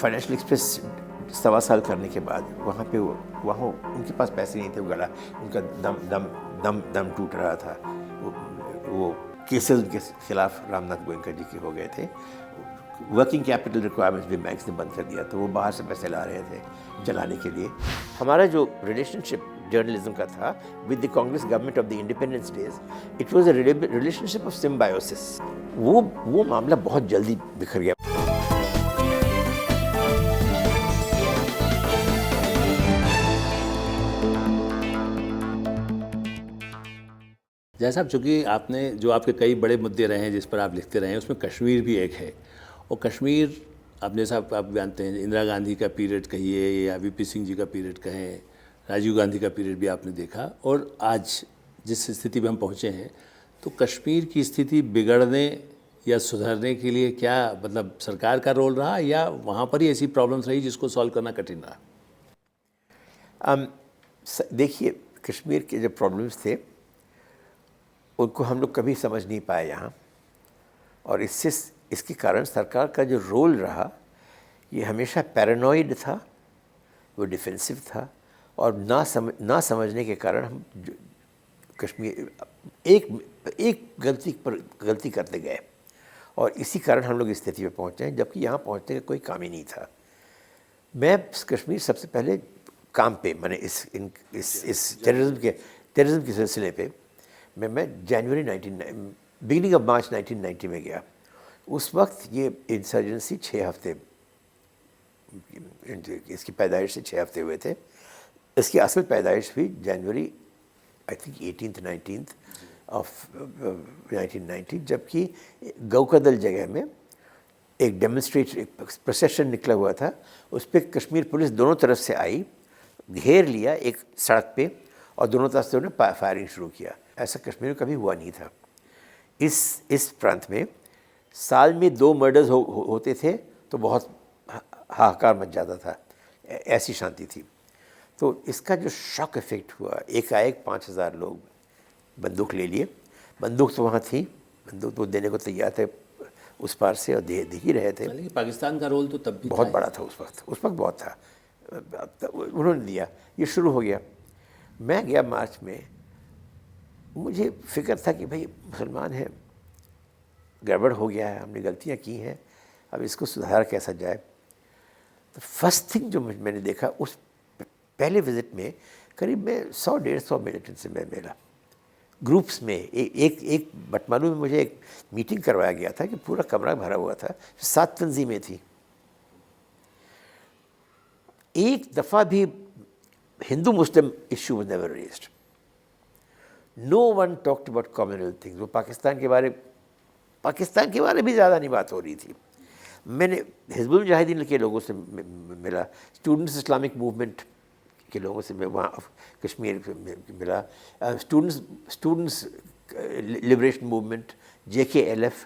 Financial express 1.25 साल करने के बाद वहाँ उनके पास पैसे नहीं थे, वो गला उनका दम दम दम दम टूट रहा था। वो केसेस उनके खिलाफ रामनाथ गोयनका जी के हो गए थे। वर्किंग कैपिटल रिक्वायरमेंट्स भी बैंक्स ने बंद कर दिया, तो वो बाहर से पैसे ला रहे थे चलाने के लिए। हमारा जो रिलेशनशिप जर्नलिज्म का था with the Congress government of the independence days, it was a relationship of symbiosis. वो मामला बहुत जल्दी बिखर गया। जय साहब, चूँकि आपने जो आपके कई बड़े मुद्दे रहे हैं जिस पर आप लिखते रहे हैं, उसमें कश्मीर भी एक है। और कश्मीर आप जैसा आप जानते हैं, इंदिरा गांधी का पीरियड कहिए या वीपी सिंह जी का पीरियड कहें, राजीव गांधी का पीरियड भी आपने देखा, और आज जिस स्थिति में हम पहुँचे हैं, तो कश्मीर की स्थिति बिगड़ने या सुधरने के लिए क्या मतलब सरकार का रोल रहा, या वहाँ पर ही ऐसी प्रॉब्लम्स रही जिसको सॉल्व करना कठिन रहा? देखिए, कश्मीर के जो प्रॉब्लम्स थे उनको हम लोग कभी समझ नहीं पाए यहाँ, और इसके कारण सरकार का जो रोल रहा ये हमेशा पैरानॉइड था, वो डिफेंसिव था, और ना समझने के कारण हम कश्मीर एक गलती करते गए, और इसी कारण हम लोग इस स्थिति में पहुँचे हैं, जबकि यहाँ पहुँचने का कोई काम ही नहीं था। मैं कश्मीर सबसे पहले काम पे, मैंने इस टेररिज्म के सिलसिले पे मैं बिगिनिंग ऑफ मार्च 1990 में गया। उस वक्त ये इंसर्जेंसी 6 हफ्ते, इसकी पैदाइश से 6 हफ्ते हुए थे। इसकी असल पैदाइश हुई जनवरी आई थिंक 18th-19th ऑफ 1990, जबकि गौकदल जगह में एक प्रोसेशन निकला हुआ था। उस पर कश्मीर पुलिस दोनों तरफ से आई, घेर लिया एक सड़क पे, और दोनों तरफ से उन्होंने फायरिंग शुरू किया। ऐसा कश्मीर में कभी हुआ नहीं था। इस प्रांत में साल में 2 मर्डर्स होते थे तो बहुत हाहाकार मच जाता था, ऐसी शांति थी। तो इसका जो शॉक इफेक्ट हुआ, एकाएक 5000 लोग बंदूक ले लिए। बंदूक तो वहाँ थी, बंदूक तो देने को तैयार थे उस पार से, और दे ही रहे थे। लेकिन पाकिस्तान का रोल तो तब भी बहुत बड़ा था उस वक्त बहुत था, उन्होंने दिया। ये शुरू हो गया। मैं गया मार्च में, मुझे फिक्र था कि भाई मुसलमान हैं, गड़बड़ हो गया है, हमने गलतियाँ की हैं, अब इसको सुधार कैसा जाए। तो फर्स्ट थिंग जो मैंने देखा उस पहले विज़िट में, करीब मैं 100-150 मिलिटेंट से मैं मिला ग्रुप्स में। एक बटमालू में मुझे एक मीटिंग करवाया गया था कि पूरा कमरा भरा हुआ था, 7 तंजीमें थी। एक दफ़ा भी Hindu Muslim issue was never raised. No one talked about communal things. वो पाकिस्तान के बारे भी ज़्यादा नहीं बात हो रही थी। मैंने हिज़्बुल मुजाहिदीन के लोगों से मिला, स्टूडेंट्स इस्लामिक मूवमेंट के लोगों से मैं वहाँ कश्मीर में मिला, स्टूडेंट्स लिबरेशन मूवमेंट, JKLF,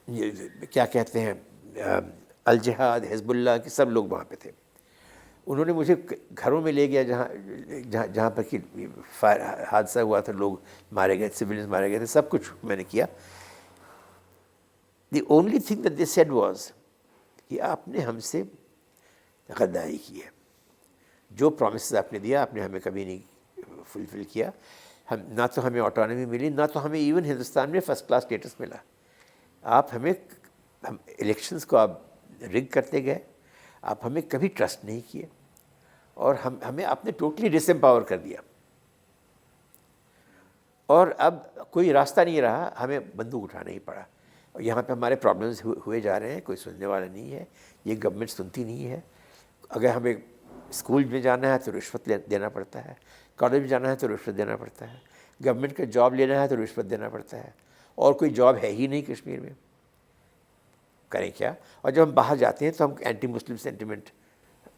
क्या कहते हैं, अल जिहाद, हिज़्बुल्लाह के सब लोग वहाँ पे थे। उन्होंने मुझे घरों में ले गया जहाँ पर कि हादसा हुआ था, लोग मारे गए, सिविलियंस मारे गए थे, सब कुछ मैंने किया। The only thing that they said was कि आपने हमसे गद्दारी की है, जो प्रॉमिसेस आपने दिया आपने हमें कभी नहीं फुलफिल किया। हम ना तो हमें ऑटोनॉमी मिली, ना तो हमें इवन हिंदुस्तान में फर्स्ट क्लास स्टेटस मिला। हम इलेक्शंस को आप रिग करते गए, आप हमें कभी ट्रस्ट नहीं किए, और हमें आपने टोटली डिसएम्पावर कर दिया। और अब कोई रास्ता नहीं रहा, हमें बंदूक उठाना ही पड़ा। और यहाँ पे हमारे प्रॉब्लम्स हुए जा रहे हैं, कोई सुनने वाला नहीं है, ये गवर्नमेंट सुनती नहीं है। अगर हमें स्कूल में जाना है तो रिश्वत देना पड़ता है, कॉलेज में जाना है तो रिश्वत देना पड़ता है, गवर्नमेंट का जॉब लेना है तो रिश्वत देना पड़ता है, और कोई जॉब है ही नहीं कश्मीर में, करें क्या। और जब हम बाहर जाते हैं तो हम एंटी मुस्लिम सेंटिमेंट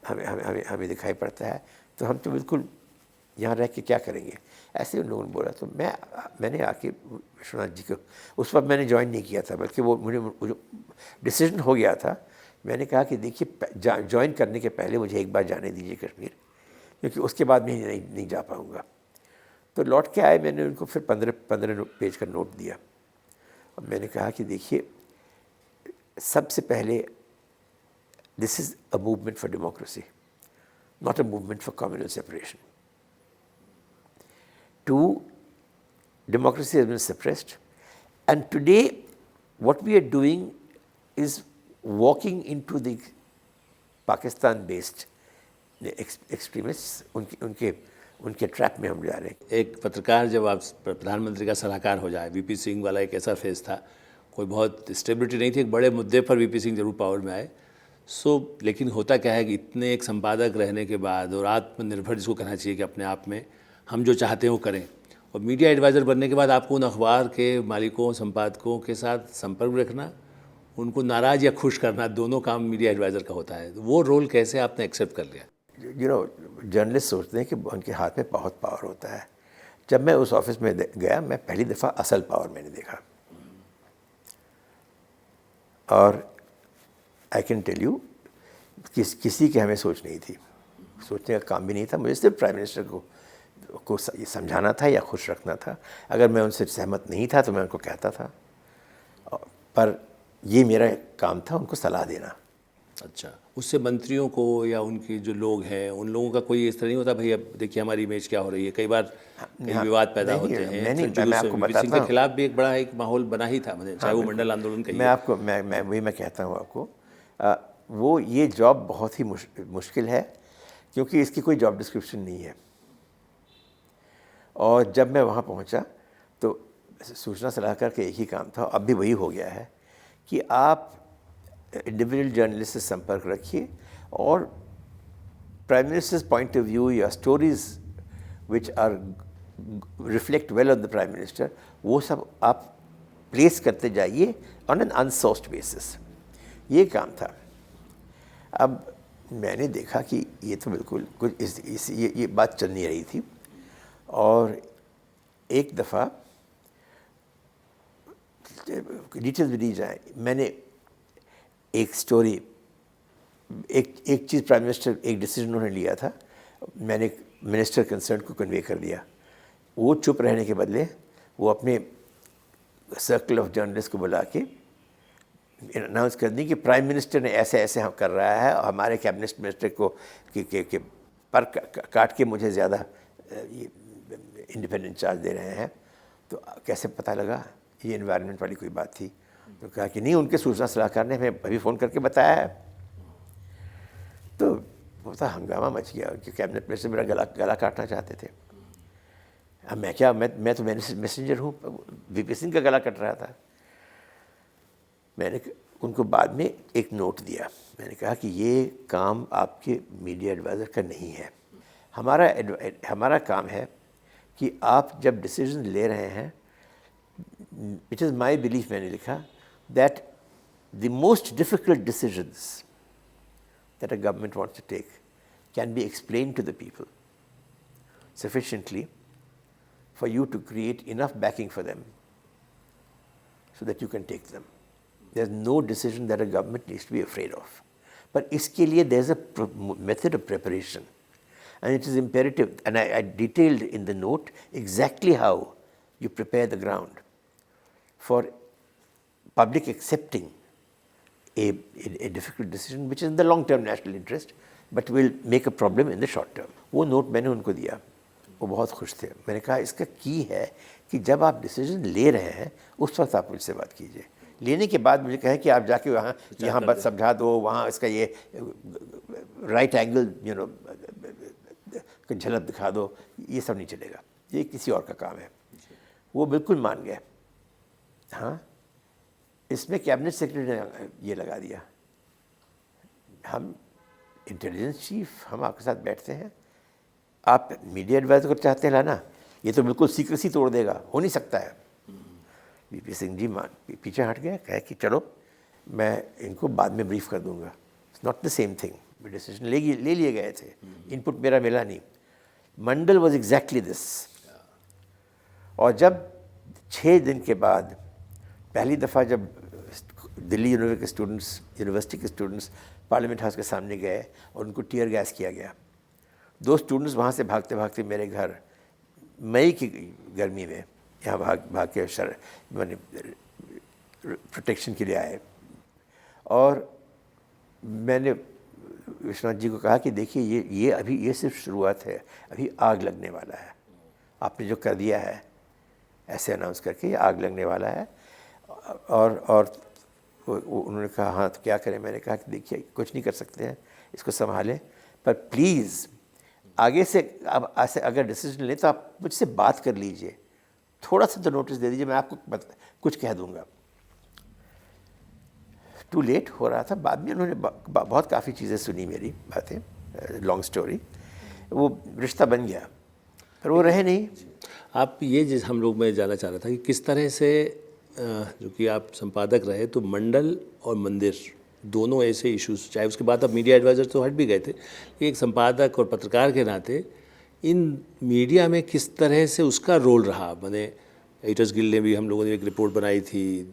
हमें दिखाई पड़ता है, तो हम तो बिल्कुल यहाँ रह के क्या करेंगे, ऐसे उन लोगों ने बोला। तो मैंने आके विश्वनाथ जी को, उस वक्त मैंने ज्वाइन नहीं किया था, बल्कि वो मुझे डिसीजन हो गया था। मैंने कहा कि देखिए, ज्वाइन करने के पहले मुझे एक बार जाने दीजिए कश्मीर, क्योंकि उसके बाद मैं नहीं जा पाऊँगा। तो लौट के आए, मैंने उनको फिर 15 पेज का नोट दिया, और मैंने कहा कि देखिए, सबसे पहले this is a movement for democracy, not a movement for communal separation. Two, democracy has been suppressed, and today what we are doing is walking into the Pakistan-based extremists, उनके ट्रैप में हम जा रहे हैं। एक पत्रकार जब आप प्रधानमंत्री का सलाहकार हो जाए, वीपी सिंह वाला एक ऐसा फेज था, कोई बहुत स्टेबिलिटी नहीं थी, एक बड़े मुद्दे पर वीपी सिंह जरूर पावर में आए। लेकिन होता क्या है कि इतने एक संपादक रहने के बाद और आत्मनिर्भर जिसको कहना चाहिए कि अपने आप में हम जो चाहते हैं वो करें, और मीडिया एडवाइज़र बनने के बाद आपको उन अखबार के मालिकों संपादकों के साथ संपर्क रखना, उनको नाराज़ या खुश करना, दोनों काम मीडिया एडवाइज़र का होता है। वो रोल कैसे आपने एक्सेप्ट कर लिया? जर्नलिस्ट सोचते हैं कि उनके हाथ में बहुत पावर होता है। जब मैं उस ऑफिस में गया, मैं पहली दफ़ा असल पावर मैंने देखा, और आई कैन टेल यू किसी की हमें सोच नहीं थी, सोचने का काम भी नहीं था। मुझे सिर्फ प्राइम मिनिस्टर को समझाना था या खुश रखना था। अगर मैं उनसे सहमत नहीं था तो मैं उनको कहता था, पर ये मेरा काम था उनको सलाह देना। अच्छा, उससे मंत्रियों को या उनके जो लोग हैं उन लोगों का कोई इस तरह नहीं होता, भाई अब देखिए हमारी इमेज क्या हो रही है? कई बार विवाद पैदा होते हैं। मैं आपको बताता हूं, के खिलाफ भी एक बड़ा एक माहौल बना ही था, चाहे वो मंडल आंदोलन कहिए। मैं कहता हूँ आपको, वो ये जॉब बहुत ही मुश्किल है, क्योंकि इसकी कोई जॉब डिस्क्रिप्शन नहीं है। और जब मैं वहाँ पहुँचा तो सूचना सलाहकार का एक ही काम था, अब भी वही हो गया है, कि आप इंडिविजुअल जर्नलिस्ट से संपर्क रखिए और prime minister's point of view या stories which are reflect well on the prime minister, वो सब आप प्लेस करते जाइए ऑन एन अनसोर्स्ड बेसिस। ये काम था। अब मैंने देखा कि ये तो बिल्कुल कुछ ये बात चल नहीं रही थी, और एक दफ़ा डिटेल्स भी दी जाए, मैंने एक स्टोरी, एक चीज़ प्राइम मिनिस्टर, एक डिसीजन उन्होंने लिया था, मैंने मिनिस्टर कंसर्न को कन्वे कर दिया। वो चुप रहने के बदले वो अपने सर्कल ऑफ जर्नलिस्ट को बुला के अनाउंस कर दी कि प्राइम मिनिस्टर ने ऐसे ऐसे हम कर रहा है, और हमारे कैबिनेट मिनिस्टर को के पर काट के मुझे ज़्यादा इंडिपेंडेंट चार्ज दे रहे हैं। तो कैसे पता लगा? ये एनवायरनमेंट वाली कोई बात थी। तो कहा कि नहीं, उनके सूचना सलाहकार ने हमें अभी फ़ोन करके बताया है। तो वो था, हंगामा मच गया कि कैबिनेट मिनिस्टर मेरा गला काटना चाहते थे। अब मैं क्या, मैं तो मैसेंजर हूँ, वीपी सिंह का गला कट रहा था। मैंने उनको बाद में एक नोट दिया, मैंने कहा कि ये काम आपके मीडिया एडवाइज़र का नहीं है। हमारा काम है कि आप जब डिसीजन ले रहे हैं, इट इज़ माई बिलीफ, मैंने लिखा, that the most difficult decisions that a government wants to take can be explained to the people sufficiently for you to create enough backing for them so that you can take them. There's no decision that a government needs to be afraid of. But iske liye there's a method of preparation, and it is imperative, and I detailed in the note exactly how you prepare the ground for public accepting a difficult decision which is in the long term national interest but will make a problem in the short term. वो note मैंने उनको दिया, वो बहुत खुश थे। मैंने कहा इसका की है कि जब आप डिसीजन ले रहे हैं उस वक्त आप मुझसे बात कीजिए। लेने के बाद मुझे कहे कि आप जाके वहाँ यहाँ बात समझा दो, वहाँ इसका ये राइट एंगल झलक दिखा दो, ये सब नहीं चलेगा, ये किसी और का काम है। वो बिल्कुल मान गए। हाँ, इसमें कैबिनेट सेक्रेटरी ने ये लगा दिया, हम इंटेलिजेंस चीफ, हम आपके साथ बैठते हैं, आप मीडिया एडवाइज़र को चाहते हैं लाना, ये तो बिल्कुल सीक्रेसी तोड़ देगा, हो नहीं सकता है। वीपी सिंह जी पीछे हट गए, कहे कि चलो मैं इनको बाद में ब्रीफ कर दूंगा। It's not the same thing. Decision ले लिए गए थे, इनपुट मेरा मिला नहीं। मंडल वॉज एग्जैक्टली दिस। और जब 6 दिन के बाद पहली दफ़ा जब दिल्ली यूनिवर्सिटी के स्टूडेंट्स पार्लियामेंट हाउस के सामने गए और उनको टीयर गैस किया गया, 2 स्टूडेंट्स वहाँ से भागते भागते मेरे घर मई की गर्मी में यहाँ भाग के मैंने प्रोटेक्शन के लिए आए। और मैंने विश्वनाथ जी को कहा कि देखिए ये अभी ये सिर्फ शुरुआत है, अभी आग लगने वाला है। आपने जो कर दिया है ऐसे अनाउंस करके, ये आग लगने वाला है। और उन्होंने कहा हाँ तो क्या करें। मैंने कहा कि देखिए कुछ नहीं कर सकते हैं, इसको संभालें, पर प्लीज़ आगे से अब ऐसे अगर डिसीजन लें तो आप मुझसे बात कर लीजिए, थोड़ा सा तो नोटिस दे दीजिए, मैं आपको कुछ कह दूंगा। टू लेट हो रहा था। बाद में उन्होंने बहुत काफ़ी चीज़ें सुनी मेरी बातें, लॉन्ग स्टोरी, वो रिश्ता बन गया, पर वो रहे नहीं। आप ये जिस हम लोग मैं जानना चाह रहा था कि किस तरह से जो कि आप संपादक रहे तो मंडल और मंदिर दोनों ऐसे इश्यूज, चाहे उसके बाद आप मीडिया एडवाइज़र तो हट भी गए थे, एक संपादक और पत्रकार के नाते इन मीडिया में किस तरह से उसका रोल रहा। मैंने एडिटर्स गिल्ड ने भी, हम लोगों ने एक रिपोर्ट बनाई थी,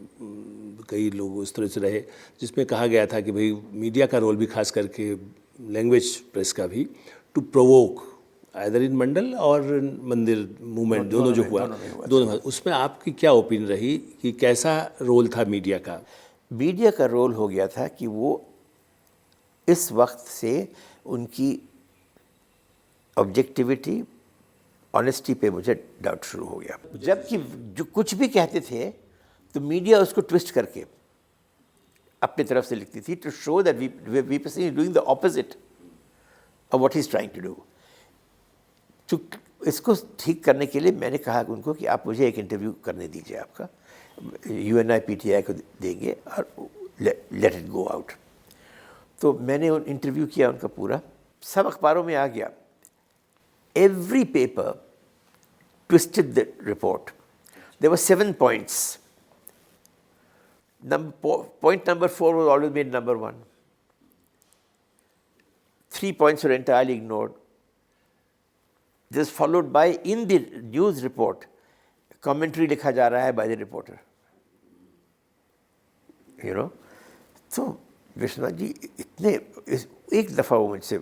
कई लोग उस तरह से रहे, जिसमें कहा गया था कि भाई मीडिया का रोल भी खास करके लैंग्वेज प्रेस का भी, टू प्रोवोक आइदर इन मंडल और मंदिर मूवमेंट, दोनों जो हुआ दोनों, उसमें आपकी क्या ओपिनियन रही कि कैसा रोल था मीडिया का? मीडिया का रोल हो गया था कि वो इस वक्त से उनकी ऑब्जेक्टिविटी, ऑनेस्टी पे मुझे डाउट शुरू हो गया। जबकि जो कुछ भी कहते थे तो मीडिया उसको ट्विस्ट करके अपनी तरफ से लिखती थी, to show that we person is doing the opposite of what he is trying to do. तो इसको ठीक करने के लिए मैंने कहा उनको कि आप मुझे एक इंटरव्यू करने दीजिए, आपका UNI PTI को देंगे और लेट इट गो आउट। तो मैंने इंटरव्यू किया उनका पूरा, सब अखबारों में आ गया। Every paper twisted the report. There were 7 points. Point number 4 was always made number 1. 3 points were entirely ignored. This followed by, in the news report, commentary लिखा जा रहा है by the reporter. You know? तो विश्वनाथ जी इतने एक दफ़ा वो मुझसे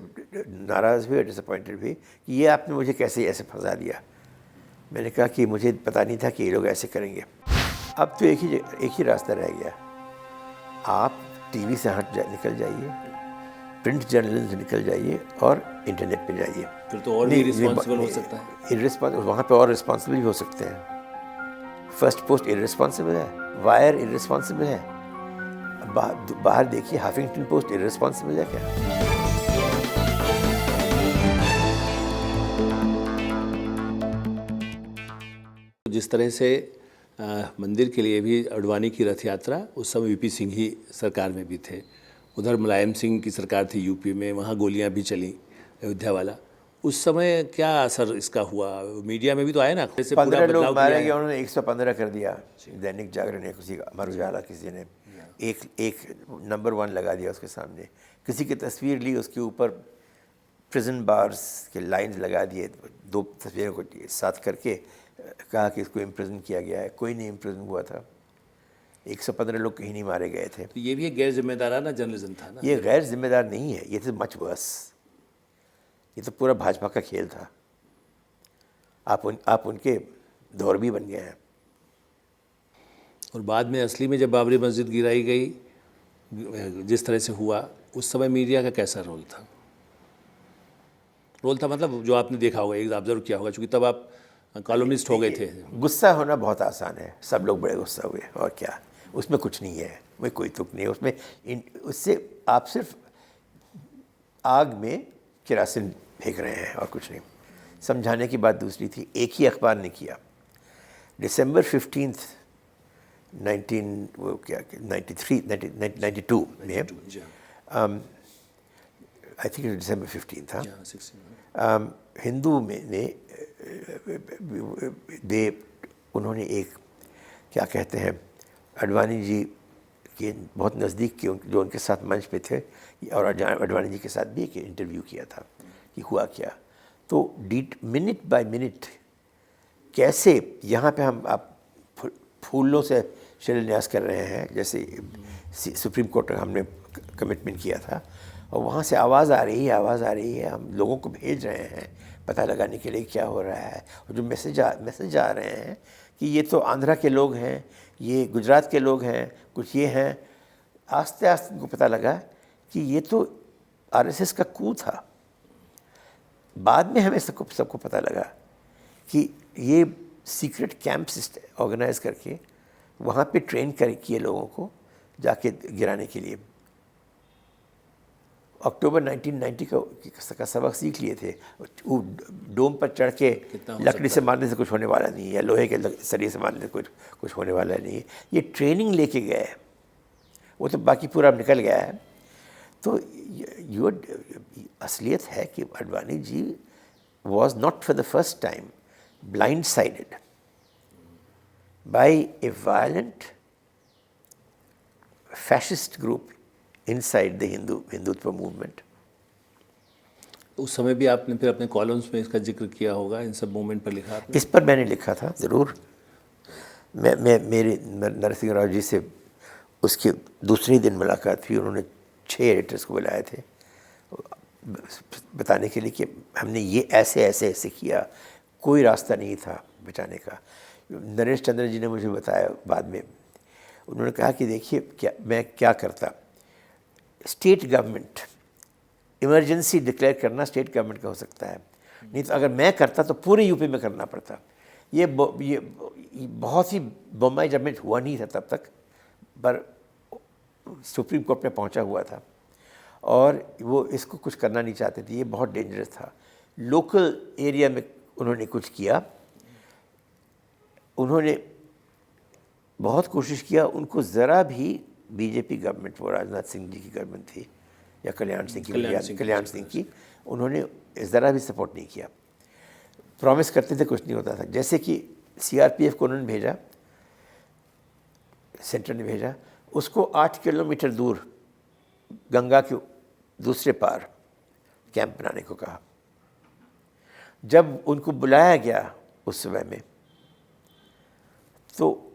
नाराज़ हुए, डिसअपॉइंटेड हुए कि ये आपने मुझे कैसे ऐसे फंसा दिया। मैंने कहा कि मुझे पता नहीं था कि ये लोग ऐसे करेंगे। अब तो एक ही रास्ता रह गया, आप टीवी से निकल जाइए, प्रिंट जर्नलिज्म से निकल जाइए और इंटरनेट पे जाइए। फिर तो और भी रिस्पॉन्सिबल हो सकता है। इररिस्पॉन्सिबल, वहाँ पे और रिस्पॉन्सिबल भी हो सकते हैं। फर्स्ट पोस्ट इररिस्पॉन्सिबल है, वायर इररिस्पॉन्सिबल है, बाहर देखिए हफिंगटन पोस्ट इररिस्पॉन्सिबल है क्या? जिस तरह से मंदिर के लिए भी अडवाणी की रथ यात्रा, उस समय VP सिंह ही सरकार में भी थे, उधर मुलायम सिंह की सरकार थी यूपी में, वहाँ गोलियां भी चली, अयोध्या वाला, उस समय क्या असर इसका हुआ? मीडिया में भी तो आया ना, 15 लोग मारे गए, उन्होंने 115 कर दिया। दैनिक जागरण ने, किसी अमर उजाला किसी ने एक नंबर 1 लगा दिया उसके सामने, किसी की तस्वीर ली, उसके ऊपर प्रिजन बार्स के लाइंस लगा दिए, 2 तस्वीरों को साथ करके कहा कि इसको इम्प्रिजन किया गया है। कोई नहीं इम्प्रिजन हुआ था, 115 लोग कहीं नहीं मारे गए थे। तो ये भी एक गैर जिम्मेदाराना जर्नलिज्म था ना? ये गैर जिम्मेदार नहीं है, ये तो मच वर्स, ये तो पूरा भाजपा का खेल था। आप उनके दौर भी बन गए हैं। और बाद में असली में जब बाबरी मस्जिद गिराई गई, जिस तरह से हुआ, उस समय मीडिया का कैसा रोल था? रोल था मतलब जो आपने देखा होगा, एक ऑब्जर्व किया होगा, क्योंकि तब आप कॉलमनिस्ट हो गए थे। गुस्सा होना बहुत आसान है, सब लोग बड़े गुस्सा हुए, और क्या, उसमें कुछ नहीं है, में कोई तुक नहीं है उसमें। उससे आप सिर्फ आग में केरासिन फेंक रहे हैं और कुछ नहीं। समझाने की बात दूसरी थी, एक ही अखबार ने किया। December 15th 1992 में, आई थिंक December 15 था, हिंदू में ने उन्होंने एक क्या कहते हैं, अडवाणी जी के बहुत नज़दीक के जो उनके साथ मंच पे थे, और अडवाणी जी के साथ भी एक इंटरव्यू किया था कि हुआ क्या। तो मिनट बाय मिनट कैसे यहाँ पे आप फूलों से शिलान्यास कर रहे हैं, जैसे सुप्रीम कोर्ट का हमने कमिटमेंट किया था, और वहाँ से आवाज़ आ रही है, हम लोगों को भेज रहे हैं पता लगाने के लिए क्या हो रहा है। और जो मैसेज आ रहे हैं कि ये तो आंध्रा के लोग हैं, ये गुजरात के लोग हैं, कुछ ये हैं, आस्ते आस्ते उनको पता लगा कि ये तो आरएसएस का कू था। बाद में हमें सबको पता लगा कि ये सीक्रेट कैंप्स ऑर्गेनाइज करके वहाँ पे ट्रेन किए लोगों को जाके गिराने के लिए। अक्टूबर 1990 का सबक सीख लिए थे। वो डोम पर चढ़ के लकड़ी से मारने से कुछ होने वाला नहीं है, या लोहे के सरिये से मारने से कुछ होने वाला नहीं है। ये ट्रेनिंग लेके गए हैं, वो तो बाकी पूरा निकल गया है। तो ये असलियत है कि Advani ji was not for the first time blindsided by a violent fascist group inside the Hindutva movement. उस समय भी आपने फिर अपने कॉलम्स में इसका जिक्र किया होगा, इन सब मूवमेंट पर लिखा आपने? इस पर मैंने लिखा था ज़रूर। मेरे नरसिंह राव जी से उसके दूसरे दिन मुलाकात हुई। उन्होंने 6 एडिटर्स को बुलाए थे बताने के लिए कि हमने ये ऐसे किया, कोई रास्ता नहीं था बचाने का। नरेश चंद्र जी ने मुझे बताया बाद में, उन्होंने कहा कि देखिए मैं क्या करता। स्टेट गवर्नमेंट इमरजेंसी डिक्लेयर करना स्टेट गवर्नमेंट का हो सकता है, नहीं तो अगर मैं करता तो पूरे यूपी में करना पड़ता। ये बहुत ही बम्बई जजमेंट हुआ नहीं था तब तक, पर सुप्रीम कोर्ट में पहुंचा हुआ था और वो इसको कुछ करना नहीं चाहते थे। ये बहुत डेंजरस था। लोकल एरिया में उन्होंने कुछ किया, उन्होंने बहुत कोशिश किया। उनको ज़रा भी बीजेपी गवर्नमेंट, वो राजनाथ सिंह जी की गवर्नमेंट थी या कल्याण सिंह की, उन्होंने ज़रा भी सपोर्ट नहीं किया। प्रॉमिस करते थे, कुछ नहीं होता था। जैसे कि सीआरपीएफ को उन्होंने भेजा, सेंटर ने भेजा, उसको 8 किलोमीटर दूर गंगा के दूसरे पार कैंप बनाने को कहा। जब उनको बुलाया गया उस समय में, तो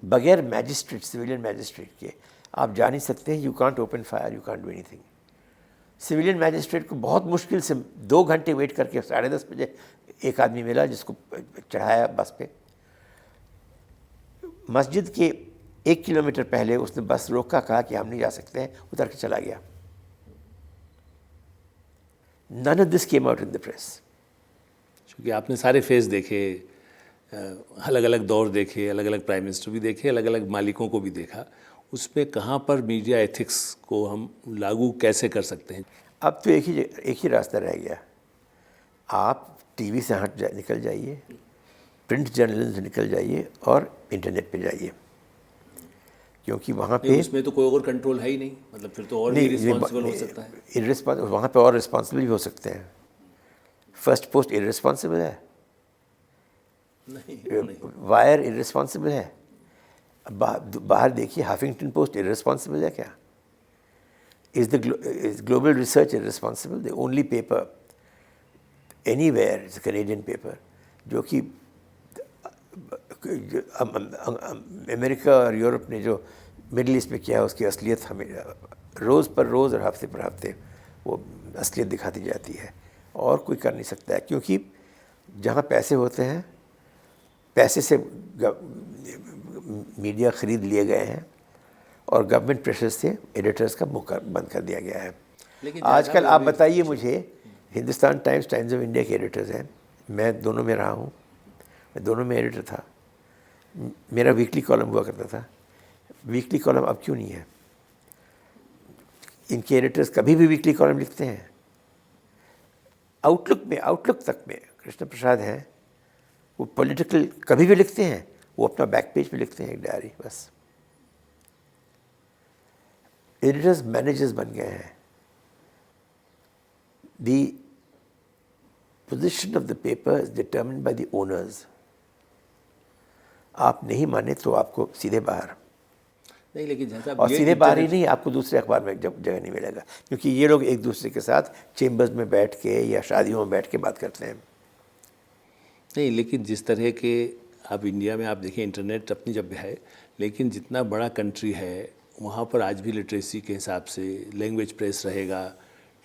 बगैर मैजिस्ट्रेट, सिविलियन मैजिस्ट्रेट के आप जा नहीं सकते। You can't open fire, you can't do anything. Civilian magistrate को बहुत मुश्किल से 2 घंटे वेट करके 10:30 बजे एक आदमी मिला जिसको चढ़ाया बस पे। मस्जिद के 1 किलोमीटर पहले उसने बस रोका, कहा कि हम नहीं जा सकते हैं, उतर के चला गया। None of this came out in the press. क्योंकि आपने सारे फेस देखे, अलग अलग दौर देखे, अलग अलग प्राइम मिनिस्टर भी देखे, अलग अलग मालिकों को भी देखा, उसमें कहाँ पर मीडिया एथिक्स को हम लागू कैसे कर सकते हैं? अब तो एक ही रास्ता रह गया। आप टीवी से निकल जाइए, प्रिंट जर्नलिज्म से निकल जाइए और इंटरनेट पे जाइए, क्योंकि वहाँ पे उसमें तो कोई और कंट्रोल है ही नहीं। मतलब फिर तो और भी इररिस्पॉन्सिबल हो सकता है। वहाँ पे और रिस्पॉन्सिबल भी हो सकते हैं। फर्स्ट पोस्ट इररिस्पॉन्सिबल है, वायर इररिस्पॉन्सिबल है। बाहर देखिए, हफिंगटन पोस्ट इररिस्पॉन्सिबल है क्या? Is global research irresponsible? The only paper anywhere is Canadian paper, जो कि अमेरिका और यूरोप ने जो मिडिल ईस्ट में किया है उसकी असलियत हमें रोज़ पर रोज़ और हफ्ते पर हफ्ते वो असलियत दिखाती जाती है। और कोई कर नहीं सकता है, क्योंकि जहाँ पैसे होते हैं, पैसे से मीडिया ख़रीद लिए गए हैं और गवर्नमेंट प्रेशर से एडिटर्स का मुँह बंद कर दिया गया है। आजकल आप बताइए मुझे, हिंदुस्तान टाइम्स ऑफ इंडिया के एडिटर्स हैं, मैं दोनों में रहा हूँ, मैं दोनों में एडिटर था। मेरा वीकली कॉलम हुआ करता था। वीकली कॉलम अब क्यों नहीं है? इनके एडिटर्स कभी भी वीकली कॉलम लिखते हैं। आउटलुक तक में कृष्ण प्रसाद हैं, वो पॉलिटिकल कभी भी लिखते हैं, वो अपना बैक पेज पे लिखते हैं एक डायरी, बस। एडिटर्स मैनेजर्स बन गए हैं। The position of the paper is determined by the owners. आप नहीं माने तो आपको सीधे बाहर, नहीं, लेकिन जैसा और सीधे बाहर ही नहीं, आपको दूसरे अखबार में जगह नहीं मिलेगा, क्योंकि ये लोग एक दूसरे के साथ चेम्बर्स में बैठ के या शादियों में बैठ के बात करते हैं। नहीं, लेकिन जिस तरह के आप इंडिया में आप देखिए, इंटरनेट अपनी जब है, लेकिन जितना बड़ा कंट्री है वहाँ पर आज भी लिटरेसी के हिसाब से लैंग्वेज प्रेस रहेगा,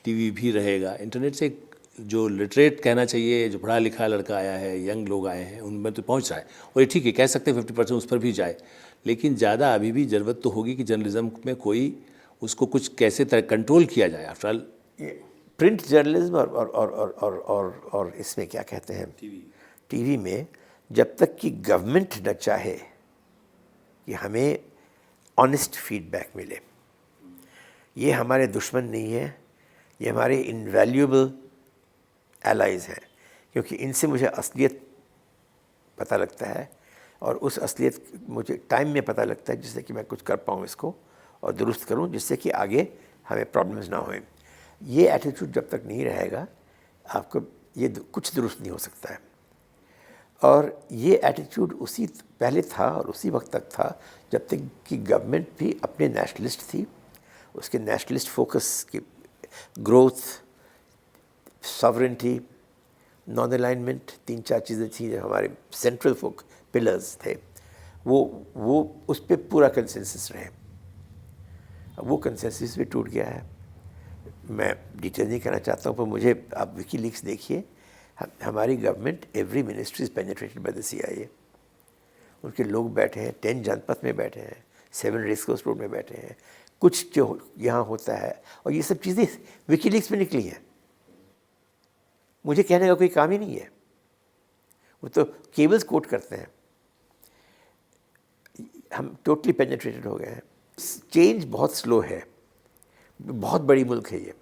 टीवी भी रहेगा। इंटरनेट से जो लिटरेट कहना चाहिए, जो पढ़ा लिखा लड़का आया है, यंग लोग आए हैं, उनमें तो पहुंच रहा है। और ये ठीक है, कह सकते हैं 50% उस पर भी जाए, लेकिन ज़्यादा अभी भी ज़रूरत तो होगी कि जर्नलिज्म में कोई उसको कुछ कैसे तरह कंट्रोल किया जाए? आफ्टर ऑल प्रिंट जर्नलिज्म और इसमें क्या कहते हैं टीवी में, जब तक कि गवर्नमेंट न चाहे कि हमें ऑनेस्ट फीडबैक मिले, ये हमारे दुश्मन नहीं है, ये हमारे इनवैल्यूएबल एलाइज हैं, क्योंकि इनसे मुझे असलियत पता लगता है और उस असलियत मुझे टाइम में पता लगता है, जिससे कि मैं कुछ कर पाऊँ इसको और दुरुस्त करूँ, जिससे कि आगे हमें प्रॉब्लम्स ना होएं। ये एटीट्यूड जब तक नहीं रहेगा, आपको ये कुछ दुरुस्त नहीं हो सकता है। और ये एटीट्यूड उसी पहले था और उसी वक्त तक था जब तक कि गवर्नमेंट भी अपने नेशनलिस्ट थी, उसके नेशनलिस्ट फोकस की ग्रोथ, सॉवरेनिटी, नॉन अलाइनमेंट, 3-4 चीज़ें थी जो हमारे सेंट्रल पिलर्स थे, वो उस पर पूरा कंसेंसस रहे। अब वो कंसेंसस भी टूट गया है। मैं डिटेल नहीं करना चाहता हूँ, पर मुझे आप विकीलीक्स देखिए, हमारी government every ministry is penetrated by the CIA। उनके लोग बैठे हैं 10 जनपथ में बैठे हैं, 7 रेसकोर्स रोड में बैठे हैं, कुछ जो यहाँ होता है, और ये सब चीज़ें विकीलीक्स में निकली हैं। मुझे कहने का कोई काम ही नहीं है, वो तो केबल्स कोट करते हैं। हम टोटली पेनिट्रेटेड हो गए हैं। चेंज बहुत स्लो है, बहुत बड़ी मुल्क है ये,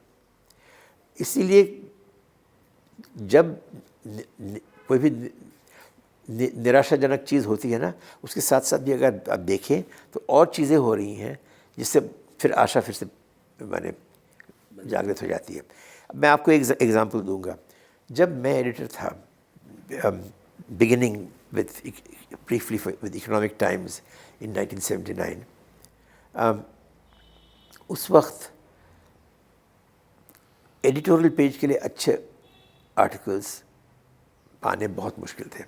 इसीलिए जब कोई भी निराशाजनक चीज़ होती है ना, उसके साथ साथ भी अगर आप देखें तो और चीज़ें हो रही हैं जिससे फिर आशा फिर से माने जागृत हो जाती है। मैं आपको एक एग्ज़ाम्पल दूंगा। जब मैं एडिटर था, beginning briefly with economic times in 1979, उस वक्त एडिटोरियल पेज के लिए अच्छे आर्टिकल्स पाने बहुत मुश्किल थे,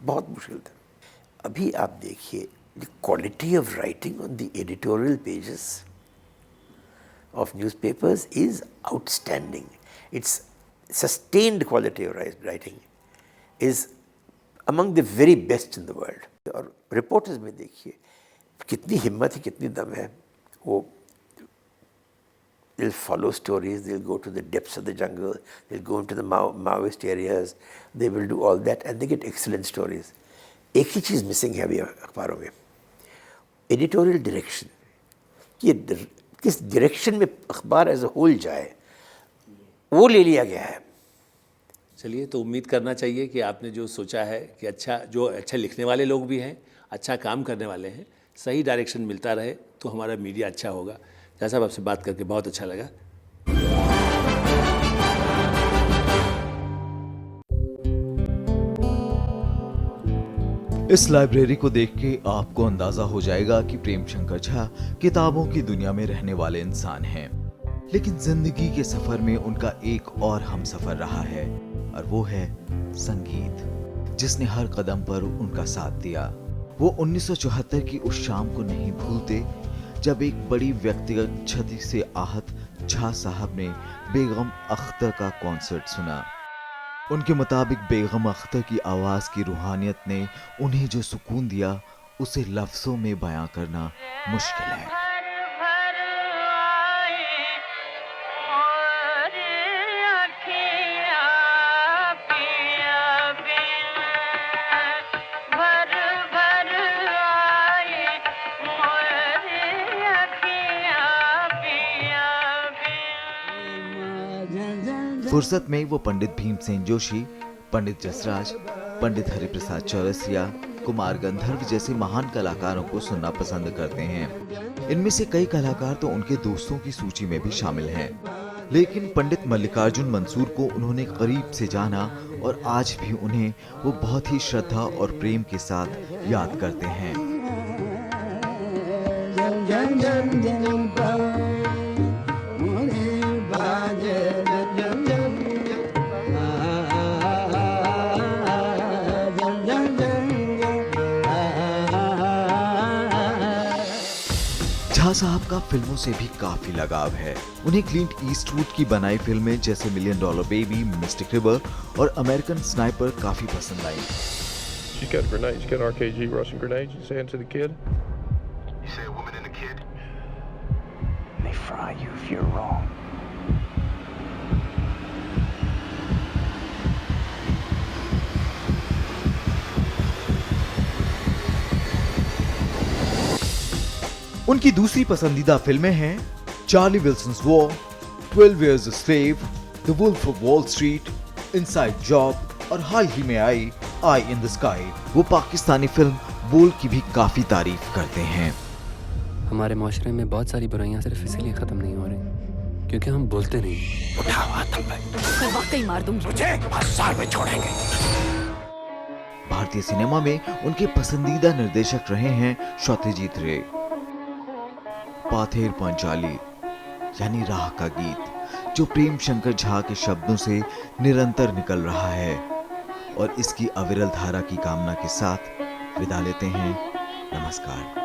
बहुत मुश्किल थे। अभी आप देखिए the quality of writing on the editorial pages of newspapers is outstanding. It's sustained quality of writing is among the very best in the world. और रिपोर्टर्स में देखिए कितनी हिम्मत है, कितनी दम है। वो they'll follow stories, they'll go to the depths of the jungle, they'll go into the Maoist areas, they will do all that and they get excellent stories. एक ही चीज़ मिसिंग है अभी अखबारों में, एडिटोरियल डायरेक्शन। कि किस डायरेक्शन में अखबार as a whole जाए, वो ले लिया गया है। चलिए, तो उम्मीद करना चाहिए कि आपने जो सोचा है कि अच्छा लिखने वाले लोग भी हैं, अच्छा काम करने वाले हैं, सही डायरेक्शन मिलता रहे तो हमारा मीडिया अच्छा होगा। जैसा आपसे बात करके बहुत अच्छा लगा। इस लाइब्रेरी को देख के आपको अंदाजा हो जाएगा कि प्रेमशंकर झा किताबों की दुनिया में रहने वाले इंसान हैं, लेकिन जिंदगी के सफर में उनका एक और हमसफर रहा है, और वो है संगीत, जिसने हर कदम पर उनका साथ दिया। वो 1974 की उस शाम को नहीं भूलते जब एक बड़ी व्यक्तिगत क्षति से आहत झा साहब ने बेगम अख्तर का कॉन्सर्ट सुना। उनके मुताबिक बेगम अख्तर की आवाज की रूहानियत ने उन्हें जो सुकून दिया, उसे लफ्जों में बयां करना मुश्किल है। फुर्सत में वो पंडित भीमसेन जोशी, पंडित जसराज, पंडित हरिप्रसाद चौरसिया, कुमार गंधर्व जैसे महान कलाकारों को सुनना पसंद करते हैं। इनमें से कई कलाकार तो उनके दोस्तों की सूची में भी शामिल हैं। लेकिन पंडित मल्लिकार्जुन मंसूर को उन्होंने करीब से जाना और आज भी उन्हें वो बहुत ही श्रद्धा और प्रेम के साथ याद करते हैं। झा साहब का फिल्मों से भी काफी लगाव है। उन्हें क्लिंट ईस्टवुड की बनाई फिल्में जैसे $1 Million Baby, मिस्टिक रिवर और अमेरिकन स्नाइपर काफी पसंद आई। She's got grenades. She's got RKG Russian grenades. You saying to the kid? You say a woman and a kid? They fry you if you're wrong. उनकी दूसरी पसंदीदा फिल्में हैं Charlie Wilson's War, 12 Years a Slave, the wolf of Wall Street, inside job और हाल ही में आई आई in the sky. वो Pakistani film बोल की भी काफी तारीफ करते हैं। हमारे माशरे में बहुत सारी बुराइयां सिर्फ इसीलिए खत्म नहीं हो रही क्योंकि हम बोलते नहीं। उठाओ हाथ हम पे। वाकई मार दूंगी मुझे हज़ार में छोड़ेंगे। भारतीय सिनेमा में उनके पसंदीदा निर्देशक रहे हैं सत्यजीत रे। पाथेर पंचाली यानी राह का गीत, जो प्रेम शंकर झा के शब्दों से निरंतर निकल रहा है, और इसकी अविरल धारा की कामना के साथ विदा लेते हैं। नमस्कार।